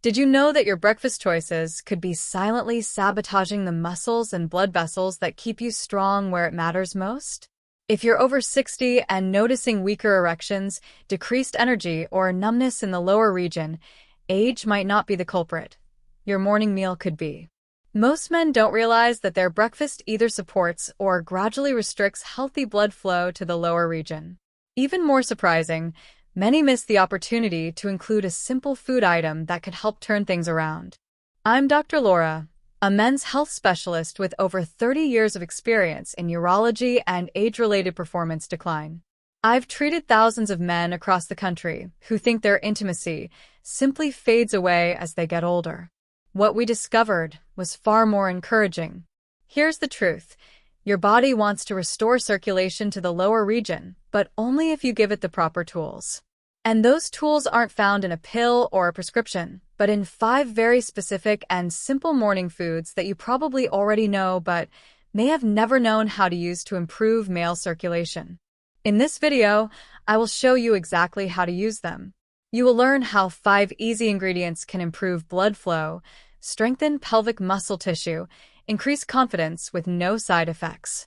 Did you know that your breakfast choices could be silently sabotaging the muscles and blood vessels that keep you strong where it matters most? If you're over 60 and noticing weaker erections, decreased energy, or numbness in the lower region, age might not be the culprit. Your morning meal could be. Most men don't realize that their breakfast either supports or gradually restricts healthy blood flow to the lower region. Even more surprising, many miss the opportunity to include a simple food item that could help turn things around. I'm Dr. Laura, a men's health specialist with over 30 years of experience in urology and age-related performance decline. I've treated thousands of men across the country who think their intimacy simply fades away as they get older. What we discovered was far more encouraging. Here's the truth. Your body wants to restore circulation to the lower region, but only if you give it the proper tools. And those tools aren't found in a pill or a prescription, but in 5 very specific and simple morning foods that you probably already know but may have never known how to use to improve male circulation. In this video, I will show you exactly how to use them. You will learn how 5 easy ingredients can improve blood flow, strengthen pelvic muscle tissue, increase confidence with no side effects.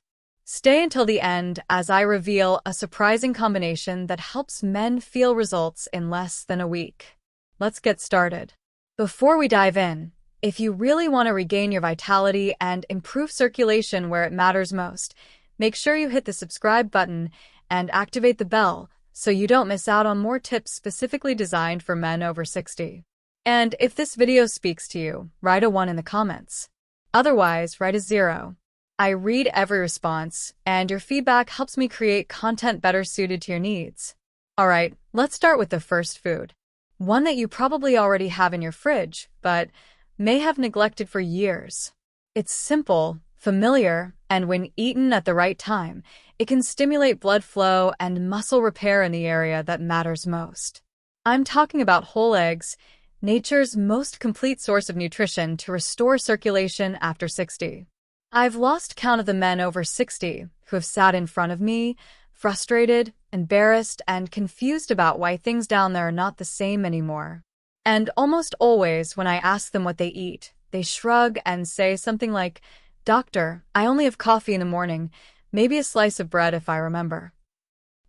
Stay until the end as I reveal a surprising combination that helps men feel results in less than a week. Let's get started. Before we dive in, if you really want to regain your vitality and improve circulation where it matters most, make sure you hit the subscribe button and activate the bell so you don't miss out on more tips specifically designed for men over 60. And if this video speaks to you, write a 1 in the comments. Otherwise, write a 0. I read every response, and your feedback helps me create content better suited to your needs. Alright, let's start with the first food. One that you probably already have in your fridge, but may have neglected for years. It's simple, familiar, and when eaten at the right time, it can stimulate blood flow and muscle repair in the area that matters most. I'm talking about whole eggs, nature's most complete source of nutrition to restore circulation after 60. I've lost count of the men over 60 who have sat in front of me, frustrated, embarrassed, and confused about why things down there are not the same anymore. And almost always when I ask them what they eat, they shrug and say something like, "Doctor, I only have coffee in the morning, maybe a slice of bread if I remember."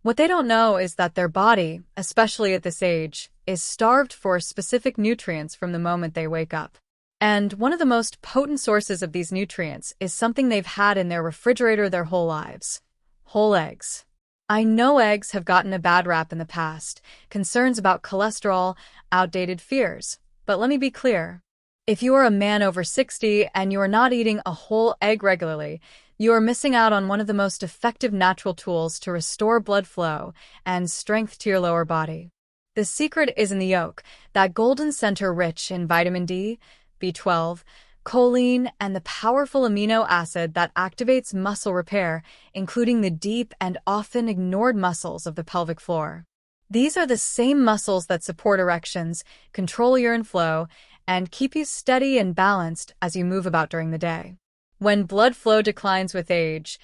What they don't know is that their body, especially at this age, is starved for specific nutrients from the moment they wake up. And one of the most potent sources of these nutrients is something they've had in their refrigerator their whole lives: whole eggs. I know eggs have gotten a bad rap in the past, concerns about cholesterol, outdated fears. But let me be clear. If you are a man over 60 and you are not eating a whole egg regularly, you are missing out on one of the most effective natural tools to restore blood flow and strength to your lower body. The secret is in the yolk, that golden center rich in vitamin D, B12, choline, and the powerful amino acid that activates muscle repair, including the deep and often ignored muscles of the pelvic floor. These are the same muscles that support erections, control urine flow, and keep you steady and balanced as you move about during the day. When blood flow declines with age,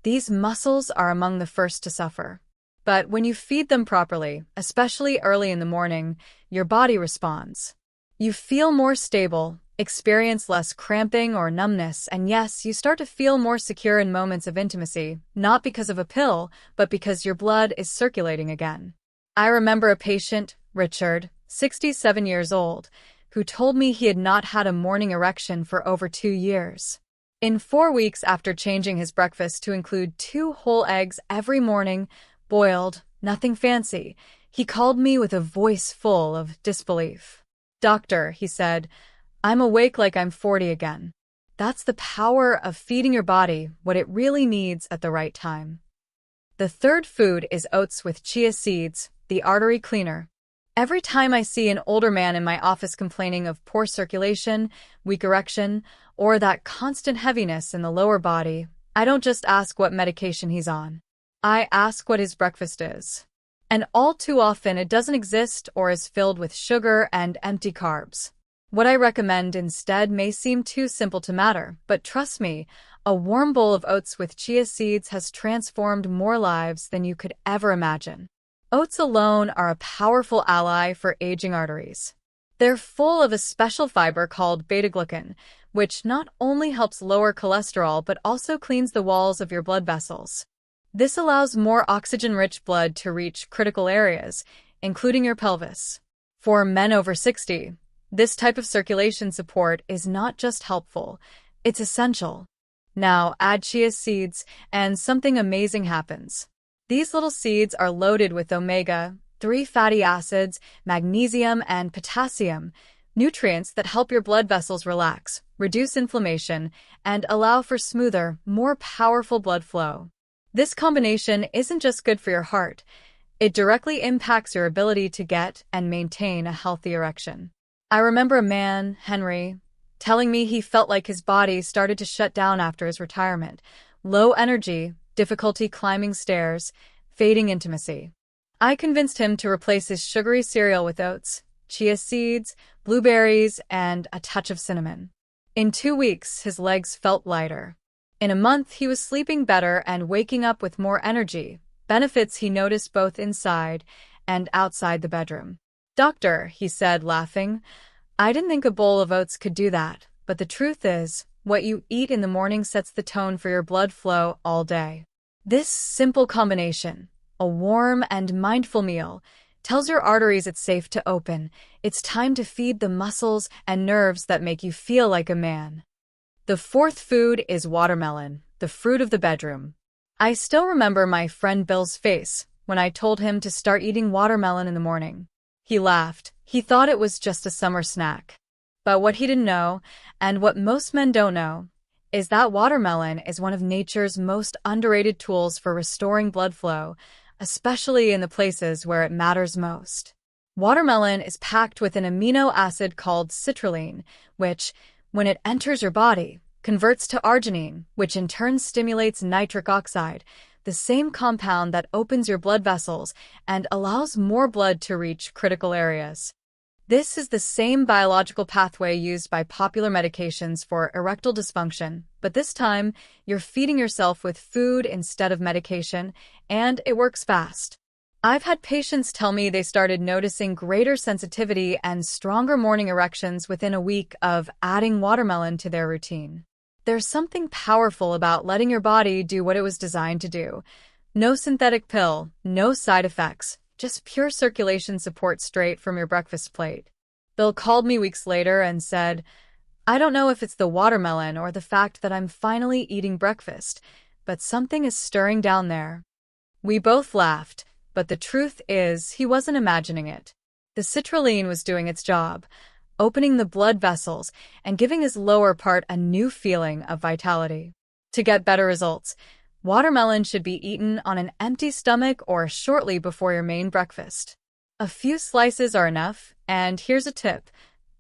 these muscles are among the first to suffer. But when you feed them properly, especially early in the morning, your body responds. You feel more stable, experience less cramping or numbness, and yes, you start to feel more secure in moments of intimacy, not because of a pill, but because your blood is circulating again. I remember a patient, Richard, 67 years old, who told me he had not had a morning erection for over 2 years. In 4 weeks after changing his breakfast to include 2 whole eggs every morning, boiled, nothing fancy, he called me with a voice full of disbelief. "Doctor," he said, "I'm awake like I'm 40 again." That's the power of feeding your body what it really needs at the right time. The third food is oats with chia seeds, the artery cleaner. Every time I see an older man in my office complaining of poor circulation, weak erection, or that constant heaviness in the lower body, I don't just ask what medication he's on. I ask what his breakfast is. And all too often it doesn't exist or is filled with sugar and empty carbs. What I recommend instead may seem too simple to matter, but trust me, a warm bowl of oats with chia seeds has transformed more lives than you could ever imagine. Oats alone are a powerful ally for aging arteries. They're full of a special fiber called beta-glucan, which not only helps lower cholesterol but also cleans the walls of your blood vessels. This allows more oxygen-rich blood to reach critical areas, including your pelvis. For men over 60, this type of circulation support is not just helpful, it's essential. Now add chia seeds and something amazing happens. These little seeds are loaded with omega-3 fatty acids, magnesium, and potassium, nutrients that help your blood vessels relax, reduce inflammation, and allow for smoother, more powerful blood flow. This combination isn't just good for your heart, it directly impacts your ability to get and maintain a healthy erection. I remember a man, Henry, telling me he felt like his body started to shut down after his retirement. Low energy, difficulty climbing stairs, fading intimacy. I convinced him to replace his sugary cereal with oats, chia seeds, blueberries, and a touch of cinnamon. In 2 weeks, his legs felt lighter. In a month, he was sleeping better and waking up with more energy, benefits he noticed both inside and outside the bedroom. "Doctor," he said, laughing, "I didn't think a bowl of oats could do that, but the truth is, what you eat in the morning sets the tone for your blood flow all day." This simple combination, a warm and mindful meal, tells your arteries it's safe to open. It's time to feed the muscles and nerves that make you feel like a man. The fourth food is watermelon, the fruit of the bedroom. I still remember my friend Bill's face when I told him to start eating watermelon in the morning. He laughed. He thought it was just a summer snack. But what he didn't know, and what most men don't know, is that watermelon is one of nature's most underrated tools for restoring blood flow, especially in the places where it matters most. Watermelon is packed with an amino acid called citrulline, which, when it enters your body, converts to arginine, which in turn stimulates nitric oxide, the same compound that opens your blood vessels and allows more blood to reach critical areas. This is the same biological pathway used by popular medications for erectile dysfunction, but this time you're feeding yourself with food instead of medication, and it works fast. I've had patients tell me they started noticing greater sensitivity and stronger morning erections within a week of adding watermelon to their routine. There's something powerful about letting your body do what it was designed to do. No synthetic pill, no side effects, just pure circulation support straight from your breakfast plate. Bill called me weeks later and said, "I don't know if it's the watermelon or the fact that I'm finally eating breakfast, but something is stirring down there." We both laughed, but the truth is he wasn't imagining it. The citrulline was doing its job, opening the blood vessels and giving his lower part a new feeling of vitality. To get better results, watermelon should be eaten on an empty stomach or shortly before your main breakfast. A few slices are enough, and here's a tip: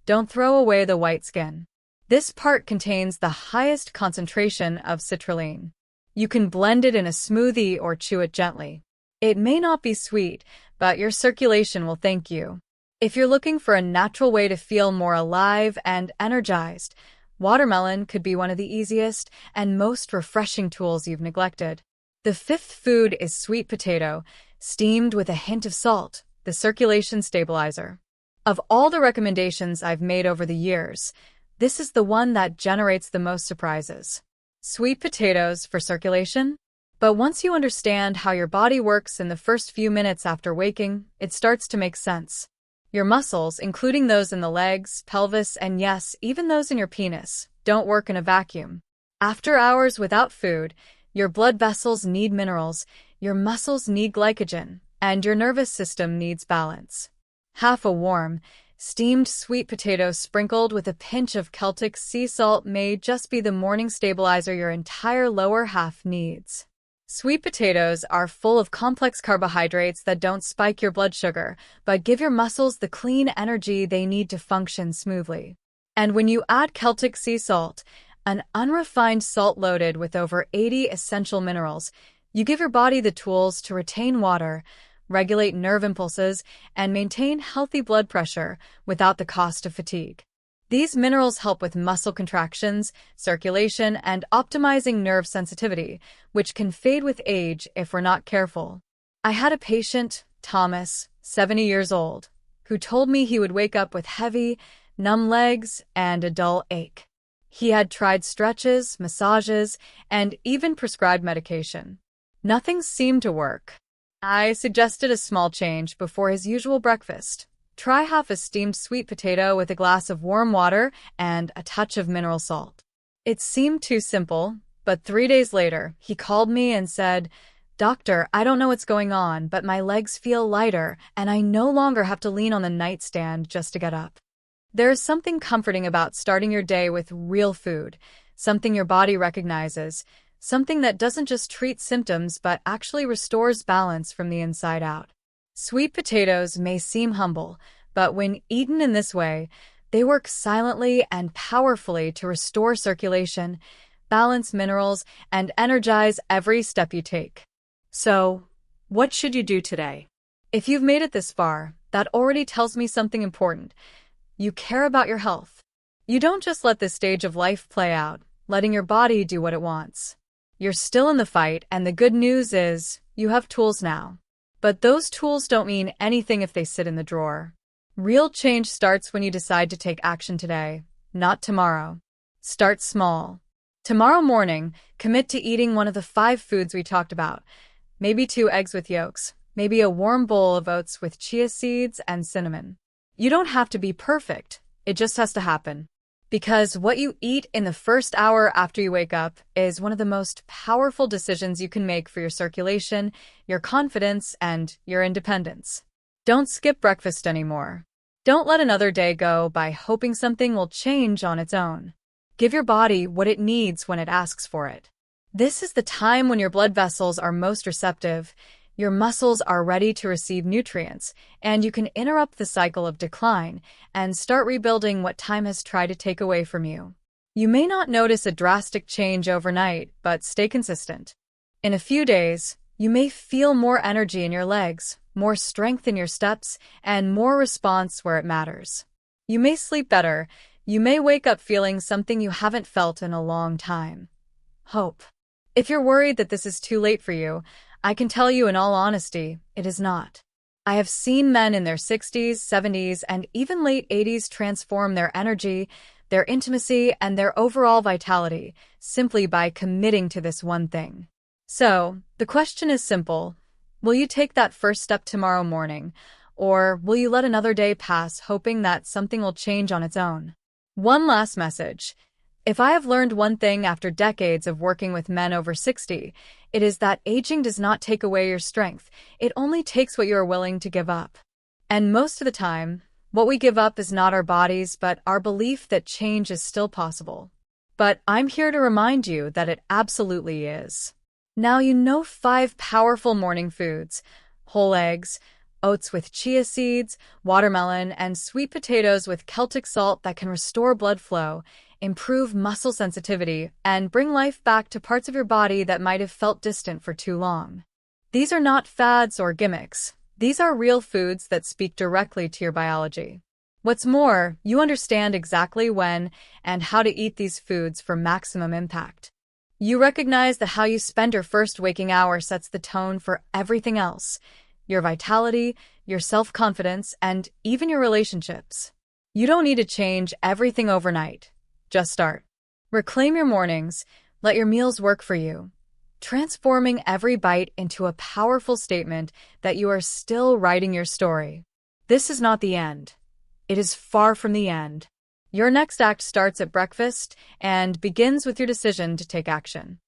don't throw away the white skin. This part contains the highest concentration of citrulline. You can blend it in a smoothie or chew it gently. It may not be sweet, but your circulation will thank you. If you're looking for a natural way to feel more alive and energized, watermelon could be one of the easiest and most refreshing tools you've neglected. The fifth food is sweet potato, steamed with a hint of salt, the circulation stabilizer. Of all the recommendations I've made over the years, this is the one that generates the most surprises. Sweet potatoes for circulation? But once you understand how your body works in the first few minutes after waking, it starts to make sense. Your muscles, including those in the legs, pelvis, and yes, even those in your penis, don't work in a vacuum. After hours without food, your blood vessels need minerals, your muscles need glycogen, and your nervous system needs balance. Half a warm, steamed sweet potato sprinkled with a pinch of Celtic sea salt may just be the morning stabilizer your entire lower half needs. Sweet potatoes are full of complex carbohydrates that don't spike your blood sugar, but give your muscles the clean energy they need to function smoothly. And when you add Celtic sea salt, an unrefined salt loaded with over 80 essential minerals, you give your body the tools to retain water, regulate nerve impulses, and maintain healthy blood pressure without the cost of fatigue. These minerals help with muscle contractions, circulation, and optimizing nerve sensitivity, which can fade with age if we're not careful. I had a patient, Thomas, 70 years old, who told me he would wake up with heavy, numb legs and a dull ache. He had tried stretches, massages, and even prescribed medication. Nothing seemed to work. I suggested a small change before his usual breakfast. Try half a steamed sweet potato with a glass of warm water and a touch of mineral salt. It seemed too simple, but 3 days later, he called me and said, "Doctor, I don't know what's going on, but my legs feel lighter, and I no longer have to lean on the nightstand just to get up." There is something comforting about starting your day with real food, something your body recognizes, something that doesn't just treat symptoms but actually restores balance from the inside out. Sweet potatoes may seem humble, but when eaten in this way, they work silently and powerfully to restore circulation, balance minerals, and energize every step you take. So, what should you do today? If you've made it this far, that already tells me something important. You care about your health. You don't just let this stage of life play out, letting your body do what it wants. You're still in the fight, and the good news is, you have tools now. But those tools don't mean anything if they sit in the drawer. Real change starts when you decide to take action today, not tomorrow. Start small. Tomorrow morning, commit to eating one of the 5 foods we talked about. Maybe 2 eggs with yolks, maybe a warm bowl of oats with chia seeds and cinnamon. You don't have to be perfect, it just has to happen. Because what you eat in the first hour after you wake up is one of the most powerful decisions you can make for your circulation, your confidence, and your independence. Don't skip breakfast anymore. Don't let another day go by hoping something will change on its own. Give your body what it needs when it asks for it. This is the time when your blood vessels are most receptive, your muscles are ready to receive nutrients, and you can interrupt the cycle of decline and start rebuilding what time has tried to take away from you. You may not notice a drastic change overnight, but stay consistent. In a few days, you may feel more energy in your legs, more strength in your steps, and more response where it matters. You may sleep better. You may wake up feeling something you haven't felt in a long time. Hope. If you're worried that this is too late for you, I can tell you in all honesty, it is not. I have seen men in their 60s, 70s, and even late 80s transform their energy, their intimacy, and their overall vitality simply by committing to this one thing. So, the question is simple. Will you take that first step tomorrow morning, or will you let another day pass hoping that something will change on its own? One last message. If I have learned one thing after decades of working with men over 60, it is that aging does not take away your strength. It only takes what you are willing to give up. And most of the time, what we give up is not our bodies, but our belief that change is still possible. But I'm here to remind you that it absolutely is. Now you know 5 powerful morning foods: whole eggs, oats with chia seeds, watermelon, and sweet potatoes with Celtic salt that can restore blood flow, improve muscle sensitivity, and bring life back to parts of your body that might have felt distant for too long. These are not fads or gimmicks. These are real foods that speak directly to your biology. What's more, you understand exactly when and how to eat these foods for maximum impact. You recognize that how you spend your first waking hour sets the tone for everything else: your vitality, your self-confidence, and even your relationships. You don't need to change everything overnight. Just start. Reclaim your mornings. Let your meals work for you, transforming every bite into a powerful statement that you are still writing your story. This is not the end. It is far from the end. Your next act starts at breakfast and begins with your decision to take action.